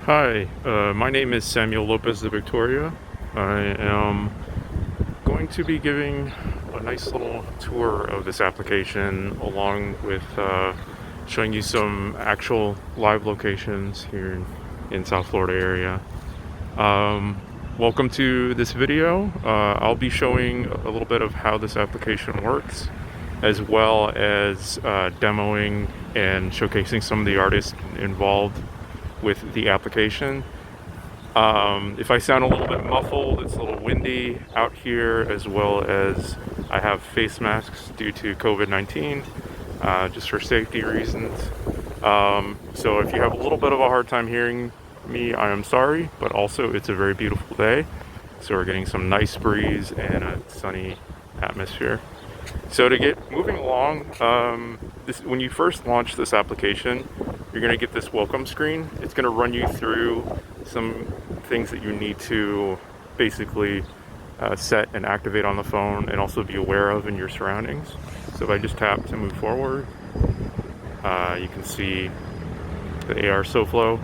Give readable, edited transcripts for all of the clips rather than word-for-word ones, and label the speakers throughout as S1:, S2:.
S1: Hi, my name is Samuel Lopez de Victoria. I am going to be giving a nice little tour of this application along with showing you some actual live locations here in South Florida area. Um, Welcome to this video. I'll be showing a little bit of how this application works, as well as demoing and showcasing some of the artists involved with the application. If I sound a little bit muffled, it's a little windy out here, as well as I have face masks due to COVID-19, just for safety reasons. So if you have a little bit of a hard time hearing me, I am sorry, but also it's a very beautiful day. So we're getting some nice breeze and a sunny atmosphere. So to get moving along, when you first launch this application, you're going to get this welcome screen. It's going to run you through some things that you need to basically set and activate on the phone, and also be aware of in your surroundings. So if I just tap to move forward, you can see the AR SoFlow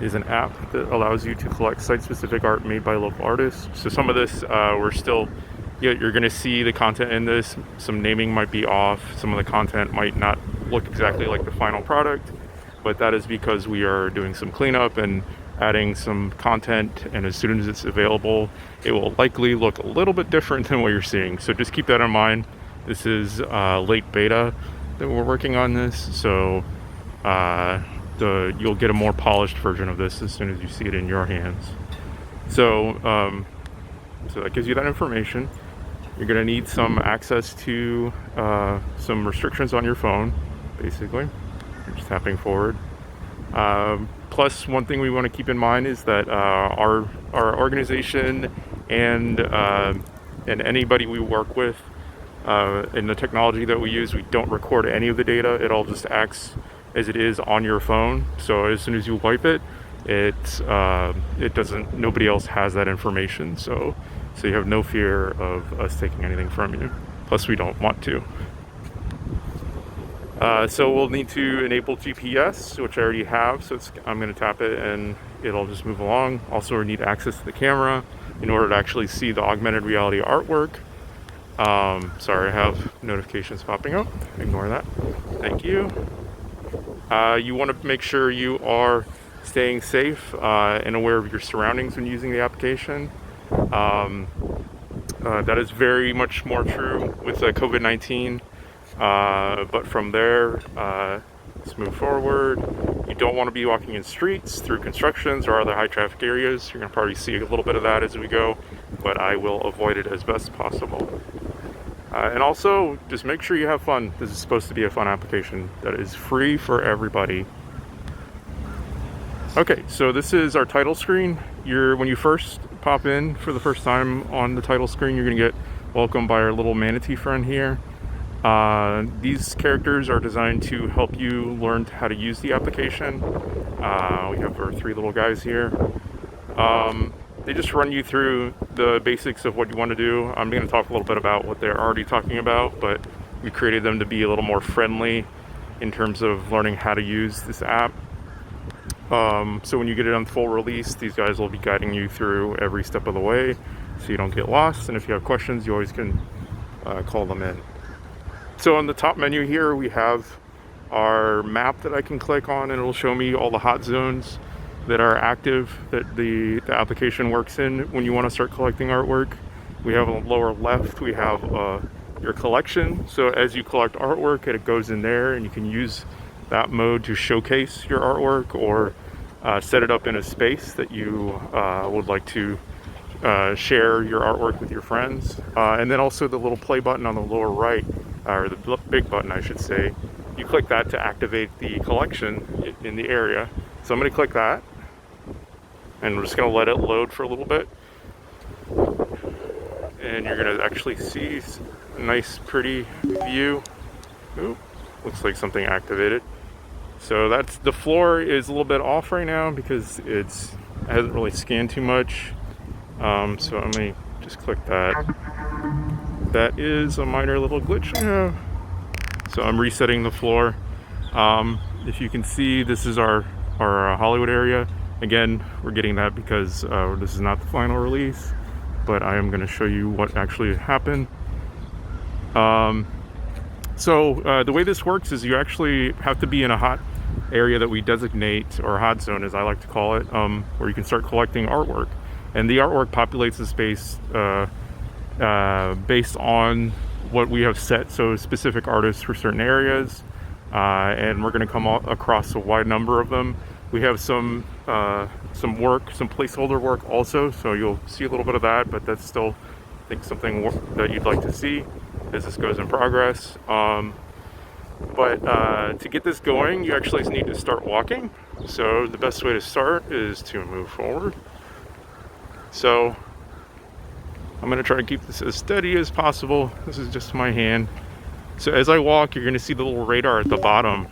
S1: is an app that allows you to collect site-specific art made by local artists. So some of this you're going to see the content in this. Some naming might be off. Some of the content might not look exactly like the final product, but that is because we are doing some cleanup and adding some content, and as soon as it's available, it will likely look a little bit different than what you're seeing. So just keep that in mind. This is late beta that we're working on this, so you'll get a more polished version of this as soon as you see it in your hands. So that gives you that information. You're going to need some access to some restrictions on your phone, basically. You're just tapping forward. Plus, one thing we want to keep in mind is that our organization and anybody we work with, in the technology that we use, we don't record any of the data. It all just acts as it is on your phone. So as soon as you wipe it, it doesn't. Nobody else has that information. So you have no fear of us taking anything from you. Plus, we don't want to. So we'll need to enable GPS, which I already have. So I'm going to tap it and it'll just move along. Also, we need access to the camera in order to actually see the augmented reality artwork. Sorry, I have notifications popping up. Ignore that. Thank you. You want to make sure you are staying safe and aware of your surroundings when using the application. That is very much more true with COVID-19. But from there, let's move forward. You don't want to be walking in streets, through constructions, or other high traffic areas. You're going to probably see a little bit of that as we go, but I will avoid it as best possible. And also, just make sure you have fun. This is supposed to be a fun application that is free for everybody. Okay, so this is our title screen. When you first pop in for the first time on the title screen, you're going to get welcomed by our little manatee friend here. These characters are designed to help you learn how to use the application. We have our three little guys here. They just run you through the basics of what you want to do. I'm going to talk a little bit about what they're already talking about, but we created them to be a little more friendly in terms of learning how to use this app. So when you get it on full release, these guys will be guiding you through every step of the way so you don't get lost. And if you have questions, you always can call them in. So on the top menu here, we have our map that I can click on, and it'll show me all the hot zones that are active that the application works in when you want to start collecting artwork. We have on the lower left, we have your collection. So as you collect artwork, it goes in there, and you can use that mode to showcase your artwork, or set it up in a space that you would like to share your artwork with your friends. And then also the little play button on the lower right, or the big button I should say, you click that to activate the collection in the area. So I'm going to click that, and we're just going to let it load for a little bit. And you're going to actually see a nice pretty view. Ooh, looks like something activated. So the floor is a little bit off right now because it hasn't really scanned too much. So I'm going to just click that. That is a minor little glitch. Yeah. So I'm resetting the floor. If you can see, this is our Hollywood area. Again, we're getting that because this is not the final release, but I am going to show you what actually happened. So the way this works is you actually have to be in a hot area that we designate, or hot zone as I like to call it, where you can start collecting artwork. And the artwork populates the space based on what we have set, so specific artists for certain areas, and we're going to come across a wide number of them. We have some work, some placeholder work also, so you'll see a little bit of that, but that's still, I think, something that you'd like to see as this goes in progress. But to get this going, you actually need to start walking. So the best way to start is to move forward. So I'm going to try to keep this as steady as possible. This is just my hand. So as I walk, you're going to see the little radar at the bottom.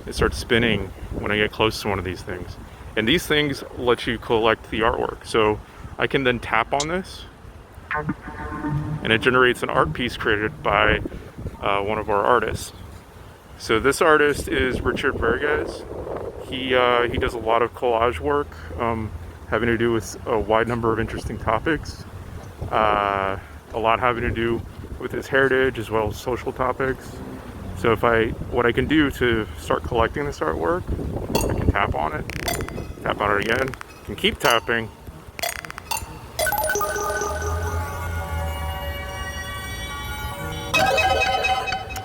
S1: It starts spinning when I get close to one of these things. And these things let you collect the artwork. So I can then tap on this, and it generates an art piece created by one of our artists. So this artist is Richard Verges. He does a lot of collage work having to do with a wide number of interesting topics. A lot having to do with his heritage as well as social topics. So what I can do to start collecting this artwork, I can tap on it again, I can keep tapping.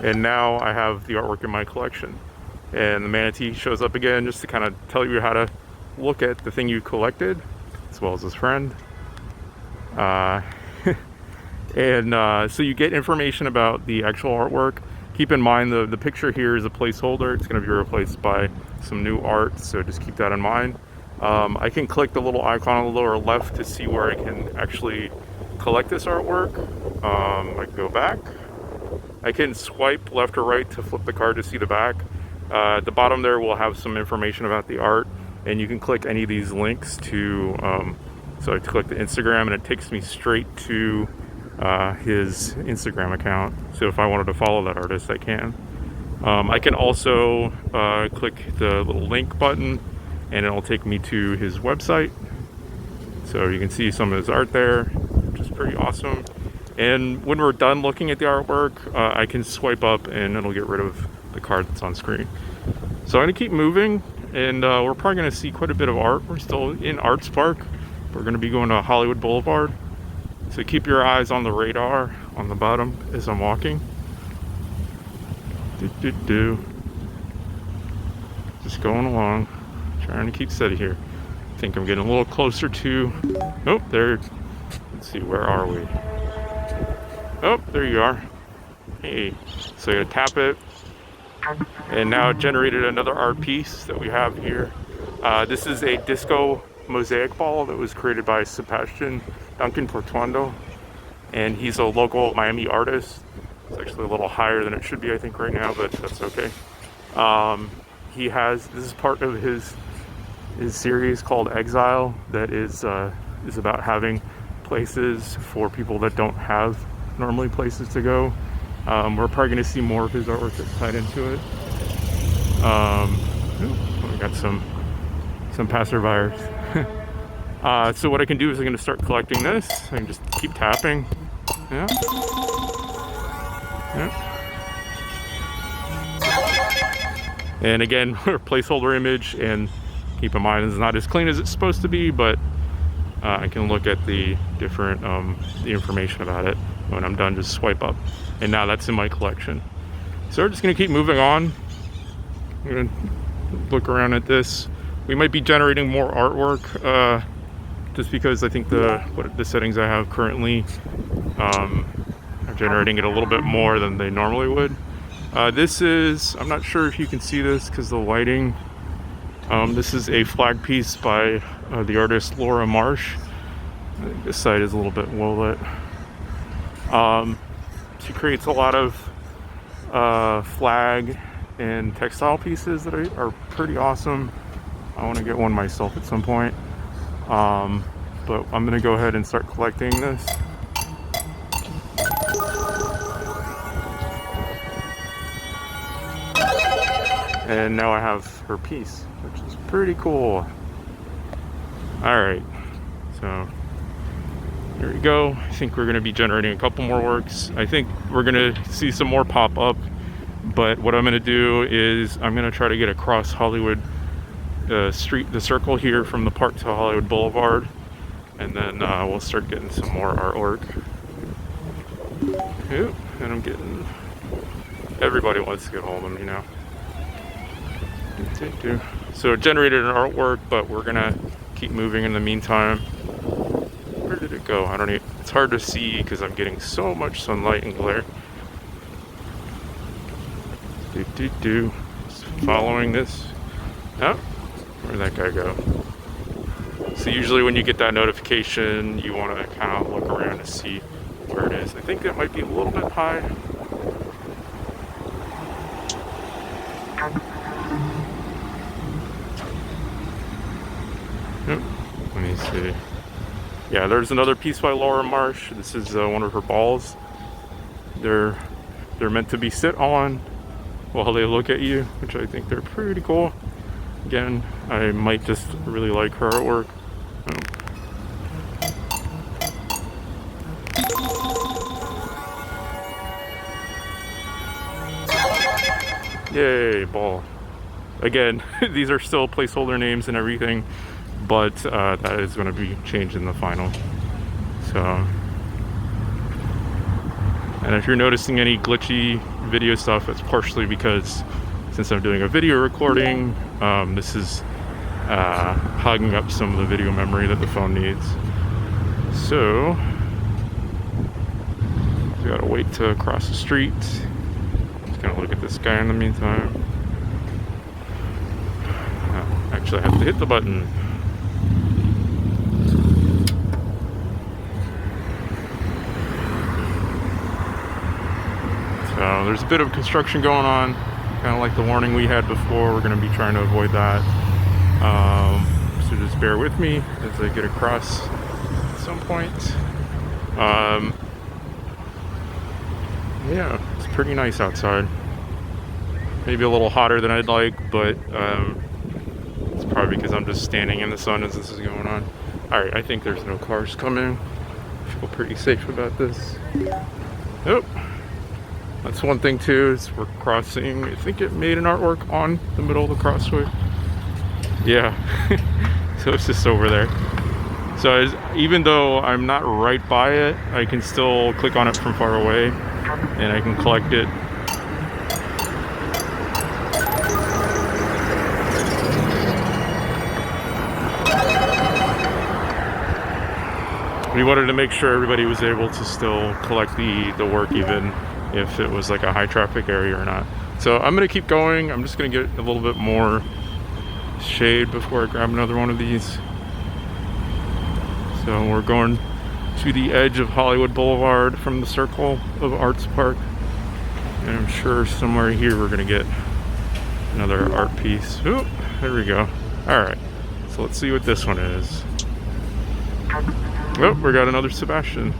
S1: And now I have the artwork in my collection. And the manatee shows up again just to kind of tell you how to look at the thing you collected, as well as his friend. So you get information about the actual artwork. Keep in mind the picture here is a placeholder. It's going to be replaced by some new art, so just keep that in mind. I can click the little icon on the lower left to see where I can actually collect this artwork. I can go back. I can swipe left or right to flip the card to see the back. At the bottom there will have some information about the art, and you can click any of these links to, so I click the Instagram and it takes me straight to his Instagram account. So if I wanted to follow that artist, I can. I can also click the little link button and it'll take me to his website. So you can see some of his art there, which is pretty awesome. And when we're done looking at the artwork, I can swipe up and it'll get rid of the card that's on screen. So I'm gonna keep moving, and we're probably gonna see quite a bit of art. We're still in Arts Park. We're gonna be going to Hollywood Boulevard. So keep your eyes on the radar on the bottom as I'm walking. Just going along, trying to keep steady here. I think I'm getting a little closer to, oh, there, let's see, where are we? Oh, there you are. Hey, so you tap it, and now it generated another art piece that we have here. This is a disco mosaic ball that was created by Sebastian Duncan Portuando, and he's a local Miami artist. It's actually a little higher than it should be, I think, right now, but that's okay. This is part of his series called Exile that is about having places for people that don't have normally places to go. We're probably going to see more of his artwork that's tied into it. We got some passerbyers. So what I can do is I'm going to start collecting this. I can just keep tapping. Yeah. And again, our placeholder image, and keep in mind it's not as clean as it's supposed to be, but I can look at the different the information about it. When I'm done, just swipe up, and now that's in my collection. So we're just gonna keep moving on. I'm gonna look around at this. We might be generating more artwork, just because I think the settings I have currently are generating it a little bit more than they normally would. This is, I'm not sure if you can see this because the lighting. This is a flag piece by the artist Laura Marsh. I think this side is a little bit well lit. She creates a lot of flag and textile pieces that are pretty awesome. I want to get one myself at some point. But I'm going to go ahead and start collecting this. And now I have her piece, which is pretty cool. All right, so there we go. I think we're going to be generating a couple more works. I think we're going to see some more pop up, but what I'm going to do is I'm going to try to get across Hollywood street, the circle here from the park to Hollywood Boulevard, and then we'll start getting some more artwork. Ooh, and I'm getting, everybody wants to get hold of me now. So it generated an artwork, but we're gonna keep moving in the meantime. Where did it go? I don't even, it's hard to see because I'm getting so much sunlight and glare. Just following this. Oh, where'd that guy go? So usually when you get that notification, you want to kind of look around to see where it is. I think that might be a little bit high. Yep. Let me see. Yeah, there's another piece by Laura Marsh. This is one of her balls. They're meant to be sit on while they look at you, which I think they're pretty cool. Again, I might just really like her artwork. Yay, ball. Again, these are still placeholder names and everything, but that is going to be changed in the final. So, and if you're noticing any glitchy video stuff, it's partially because since I'm doing a video recording, this is hogging up some of the video memory that the phone needs. So, we gotta wait to cross the street. Just gonna look at this guy in the meantime. Actually, I have to hit the button. So there's a bit of construction going on, kind of like the warning we had before. We're going to be trying to avoid that. So just bear with me as I get across at some point. Yeah, it's pretty nice outside. Maybe a little hotter than I'd like, but it's probably because I'm just standing in the sun as this is going on. Alright, I think there's no cars coming. I feel pretty safe about this. Nope. That's one thing too, is we're crossing, I think it made an artwork on the middle of the crossway. Yeah, so it's just over there. So even though I'm not right by it, I can still click on it from far away and I can collect it. We wanted to make sure everybody was able to still collect the work even if it was like a high traffic area or not. So I'm gonna keep going. I'm just gonna get a little bit more shade before I grab another one of these. So we're going to the edge of Hollywood Boulevard from the Circle of Arts Park. And I'm sure somewhere here we're gonna get another art piece. Oop, there we go. All right, so let's see what this one is. Oh, we got another Sebastian.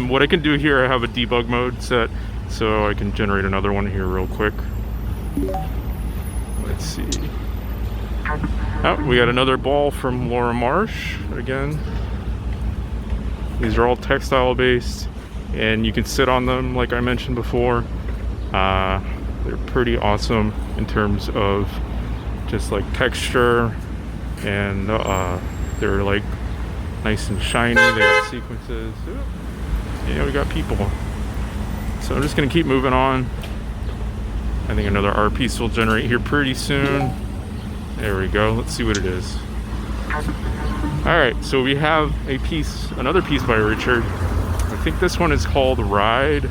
S1: What I can do here, I have a debug mode set, so I can generate another one here real quick. Let's see. Oh, we got another ball from Laura Marsh again. These are all textile based, and you can sit on them like I mentioned before. They're pretty awesome in terms of just like texture, and they're like nice and shiny. They got sequences. Ooh. Yeah, we got people. So I'm just gonna keep moving on. I think another art piece will generate here pretty soon. There we go. Let's see what it is. All right, so we have a piece, another piece by Richard. I think this one is called Ride.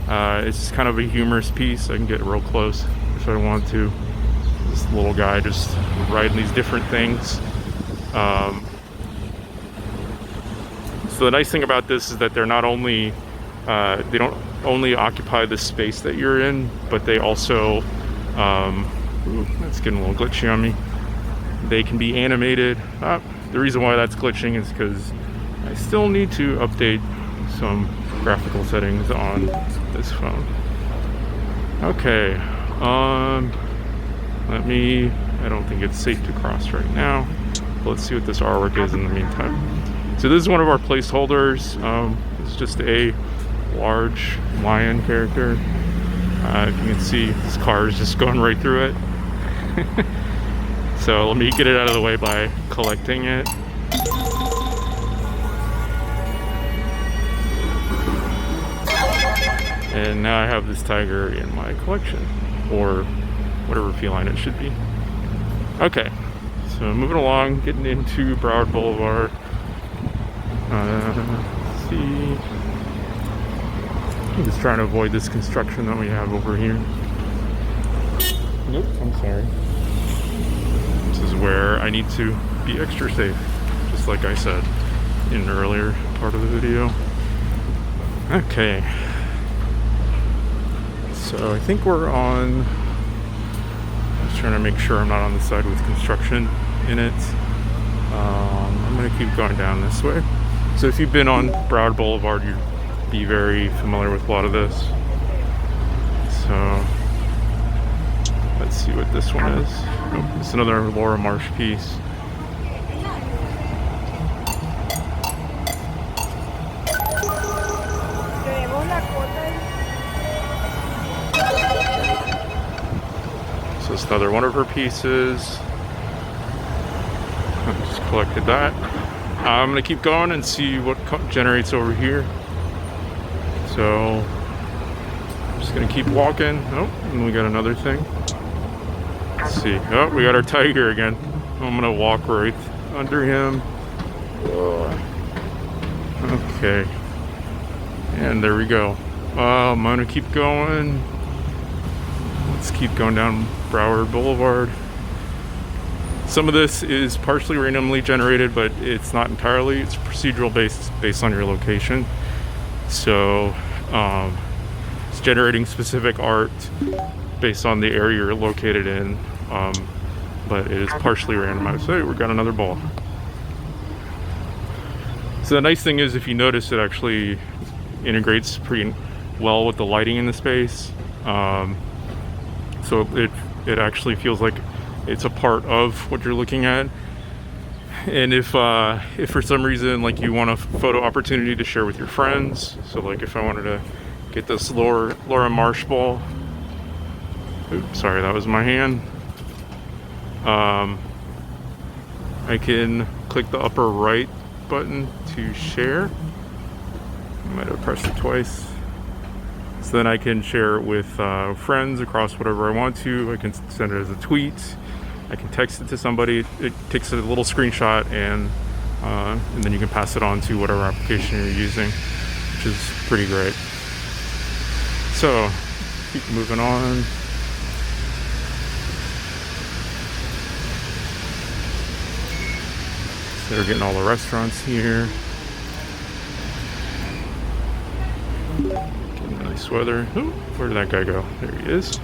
S1: It's kind of a humorous piece. I can get real close if I want to. This little guy just riding these different things. So the nice thing about this is that they're not only, they don't only occupy the space that you're in, but they also, ooh, that's getting a little glitchy on me. They can be animated. The reason why that's glitching is because I still need to update some graphical settings on this phone. Okay, I don't think it's safe to cross right now. Let's see what this artwork is in the meantime. So this is one of our placeholders. It's just a large lion character. If you can see, this car is just going right through it. So let me get it out of the way by collecting it. And now I have this tiger in my collection, or whatever feline it should be. Okay, so moving along, getting into Broward Boulevard. Let's see. I'm just trying to avoid this construction that we have over here. Nope, I'm sorry. This is where I need to be extra safe, just like I said in the earlier part of the video. Okay. So I think we're on, I'm just trying to make sure I'm not on the side with construction in it. I'm gonna keep going down this way. So if you've been on Broward Boulevard, you'd be very familiar with a lot of this. So let's see what this one is. Oh, it's another Laura Marsh piece. So it's another one of her pieces. I just collected that. I'm gonna keep going and see what generates over here. So I'm just gonna keep walking. Oh, and we got another thing. Let's see. Oh, we got our tiger again. I'm gonna walk right under him. Okay. And there we go. I'm gonna keep going. Let's keep going down Broward Boulevard. Some of this is partially randomly generated, but it's not entirely. It's procedural based on your location. So it's generating specific art based on the area you're located in, but it is partially randomized. So we got another ball. So the nice thing is, if you notice, it actually integrates pretty well with the lighting in the space. So it actually feels like it's a part of what you're looking at. And if for some reason, like, you want a photo opportunity to share with your friends, so like if I wanted to get this Laura Marsh ball, oops, sorry, that was my hand. I can click the upper right button to share. I might have pressed it twice. So then I can share it with friends across whatever I want to. I can send it as a tweet. I can text it to somebody. It takes a little screenshot, and then you can pass it on to whatever application you're using, which is pretty great. So keep moving on. So they're getting all the restaurants here. Getting nice weather. Ooh, where did that guy go? There he is.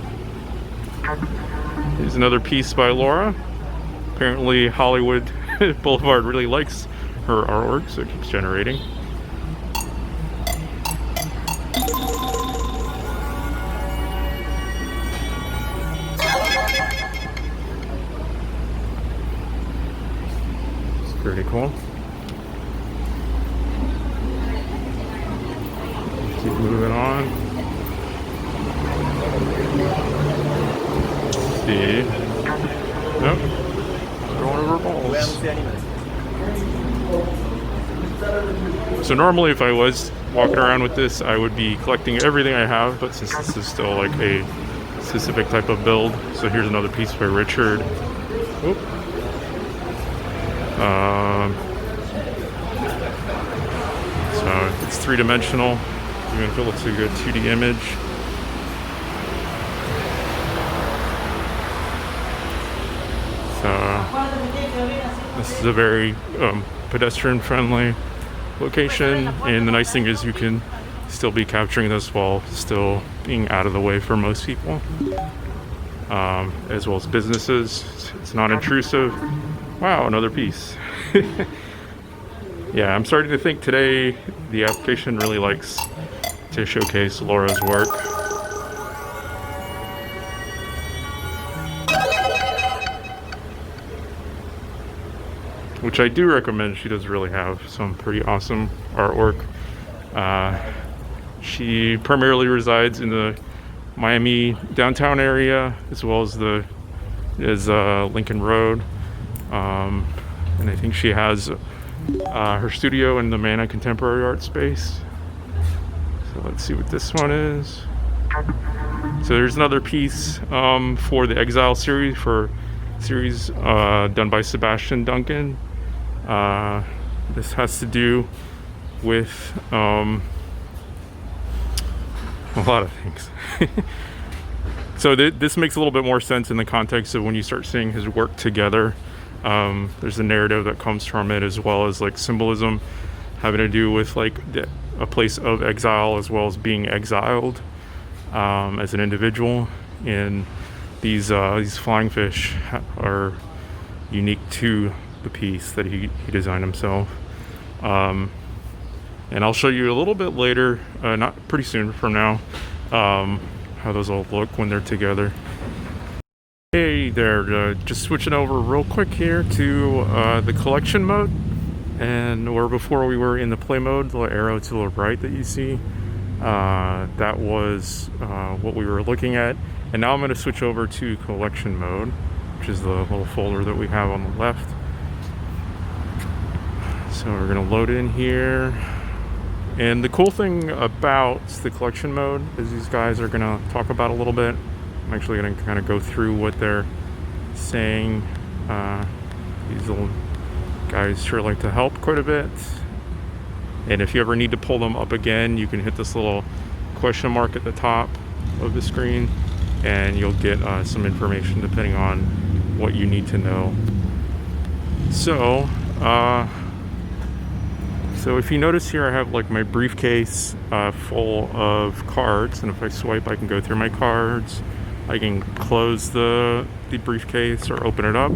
S1: Here's another piece by Laura. Apparently Hollywood Boulevard really likes her artwork, so it keeps generating. It's pretty cool. Keep moving on. See. Nope. Going over balls. So normally if I was walking around with this, I would be collecting everything I have, but since this is still like a specific type of build, so here's another piece by Richard. Oop. So it's three-dimensional, even if it looks like a good 2D image. This is a very pedestrian-friendly location, and the nice thing is you can still be capturing this while still being out of the way for most people, as well as businesses. It's not intrusive. Wow, another piece. Yeah, I'm starting to think today the application really likes to showcase Laura's work. which I do recommend. She does really have some pretty awesome artwork. She primarily resides in the Miami downtown area, as well as Lincoln Road. And I think she has her studio in the Mana Contemporary Art Space. So let's see what this one is. So there's another piece for the Exile series, done by Sebastian Duncan. This has to do with a lot of things. So this makes a little bit more sense in the context of when you start seeing his work together. There's a narrative that comes from it, as well as like symbolism having to do with like a place of exile, as well as being exiled as an individual. And these flying fish are unique to the piece that he designed himself. And I'll show you a little bit later, not pretty soon from now, how those all look when they're together. Hey there, just switching over real quick here to the collection mode. And where before we were in the play mode, the little arrow to the right that you see, that was what we were looking at. And now I'm going to switch over to collection mode, which is the little folder that we have on the left. So we're going to load in here. And the cool thing about the collection mode is these guys are going to talk about a little bit. I'm actually going to kind of go through what they're saying. These little guys sure like to help quite a bit. And if you ever need to pull them up again, you can hit this little question mark at the top of the screen, and you'll get some information depending on what you need to know. So if you notice here, I have like my briefcase full of cards, and if I swipe, I can go through my cards. I can close the briefcase or open it up.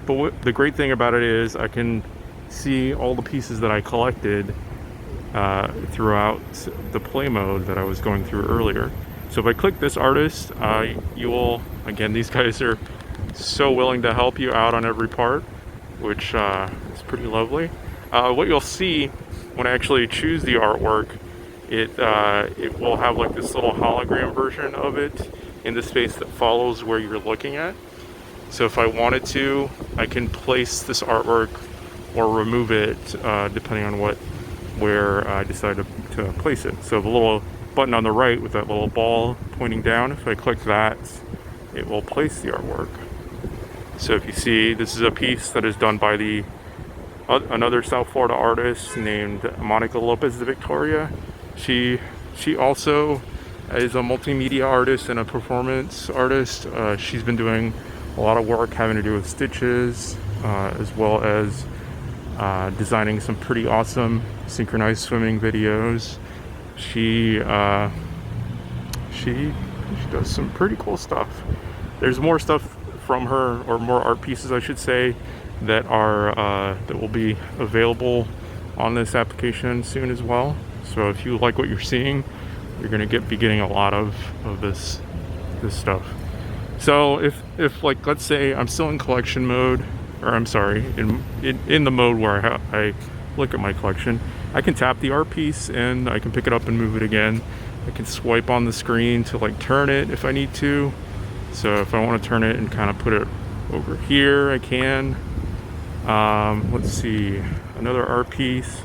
S1: But the great thing about it is I can see all the pieces that I collected throughout the play mode that I was going through earlier. So if I click this artist, you will, again, these guys are so willing to help you out on every part, which is pretty lovely. What you'll see when I actually choose the artwork, it will have like this little hologram version of it in the space that follows where you're looking at. So if I wanted to, I can place this artwork or remove it depending on where I decide to place it. So the little button on the right with that little ball pointing down, if I click that, it will place the artwork. So if you see, this is a piece that is done by another South Florida artist named Monica Lopez de Victoria. She also is a multimedia artist and a performance artist. She's been doing a lot of work having to do with stitches, as well as designing some pretty awesome synchronized swimming videos. She does some pretty cool stuff. There's more stuff from her, or more art pieces I should say, that will be available on this application soon as well. So if you like what you're seeing, you're going to be getting a lot of this stuff. So if like, let's say I'm still in collection mode, or I'm sorry, in the mode where I look at my collection, I can tap the art piece and I can pick it up and move it again. I can swipe on the screen to like turn it if I need to. So if I want to turn it and kind of put it over here, I can. Let's see, another art piece.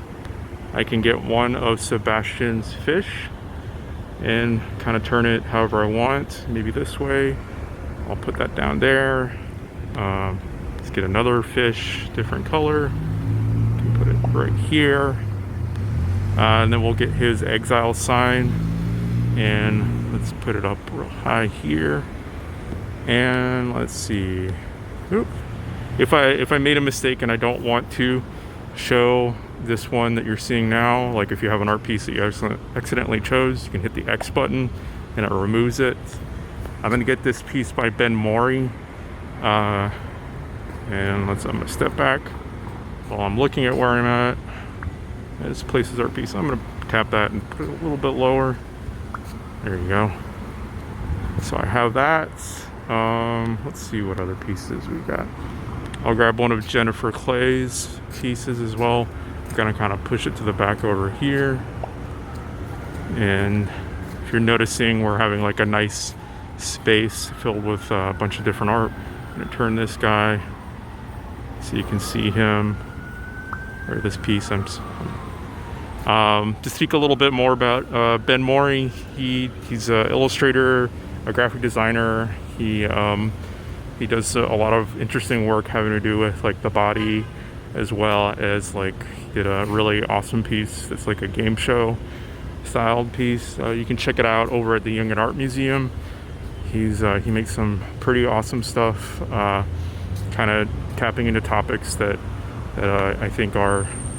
S1: I can get one of Sebastian's fish and kind of turn it however I want, maybe this way. I'll put that down there. Let's get another fish, different color. Can put it right here. And then we'll get his exile sign, and let's put it up real high here. And let's see. Oop. If I made a mistake and I don't want to show this one that you're seeing now, like if you have an art piece that you accidentally chose, you can hit the X button and it removes it. I'm gonna get this piece by Ben Mori, and I'm gonna step back while I'm looking at where I'm at. This places art piece. I'm gonna tap that and put it a little bit lower. There you go. So I have that. Let's see what other pieces we got. I'll grab one of Jennifer Clay's pieces as well. I'm gonna kind of push it to the back over here. And if you're noticing, we're having like a nice space filled with a bunch of different art. I'm gonna turn this guy so you can see him, or this piece. To speak a little bit more about Ben Morey, he's an illustrator, a graphic designer. He does a lot of interesting work having to do with like the body, as well as like he did a really awesome piece that's like a game show styled piece. You can check it out over at the Young and Art Museum. He makes some pretty awesome stuff, kind of tapping into topics that I think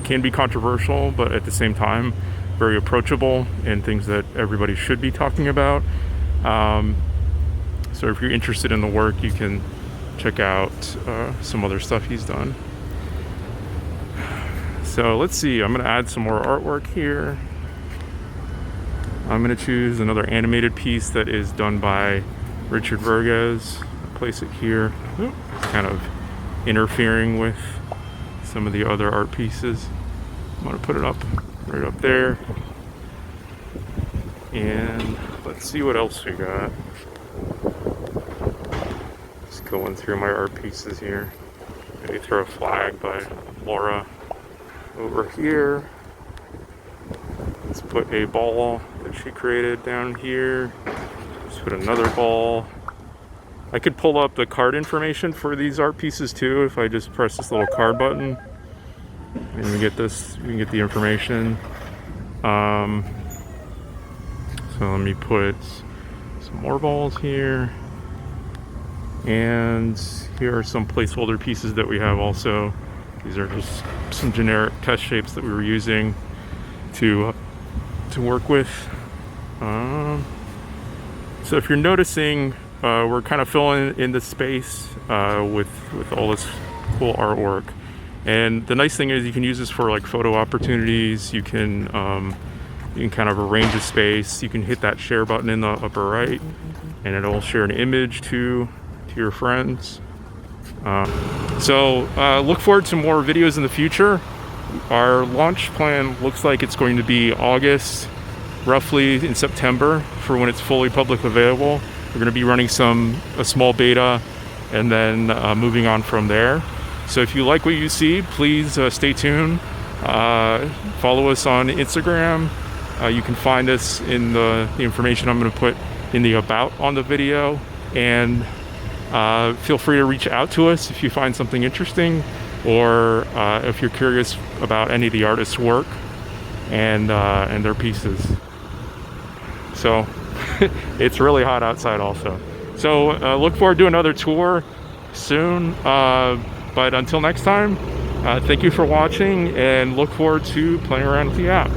S1: can be controversial, but at the same time very approachable, and things that everybody should be talking about. So if you're interested in the work, you can check out some other stuff he's done. So let's see, I'm gonna add some more artwork here. I'm gonna choose another animated piece that is done by Richard Verges. Place it here. It's kind of interfering with some of the other art pieces. I'm gonna put it up right up there. And let's see what else we got. Just going through my art pieces here. Maybe throw a flag by Laura over here. Let's put a ball that she created down here. Let's put another ball. I could pull up the card information for these art pieces too if I just press this little card button. And we get this, we can get the information. So let me put some more balls here. And here are some placeholder pieces that we have also. These are just some generic test shapes that we were using to work with. So if you're noticing, we're kind of filling in the space with all this cool artwork. And the nice thing is you can use this for like photo opportunities. You can kind of arrange a space. You can hit that share button in the upper right, and it'll share an image to your friends. So look forward to more videos in the future. Our launch plan looks like it's going to be August, roughly in September, for when it's fully public available. We're going to be running a small beta, and then moving on from there. So if you like what you see, please stay tuned. Follow us on Instagram. You can find us in the information I'm going to put in the about on the video. And feel free to reach out to us if you find something interesting, or if you're curious about any of the artists' work and their pieces. So it's really hot outside also. So look forward to another tour soon. But until next time, thank you for watching, and look forward to playing around with the app.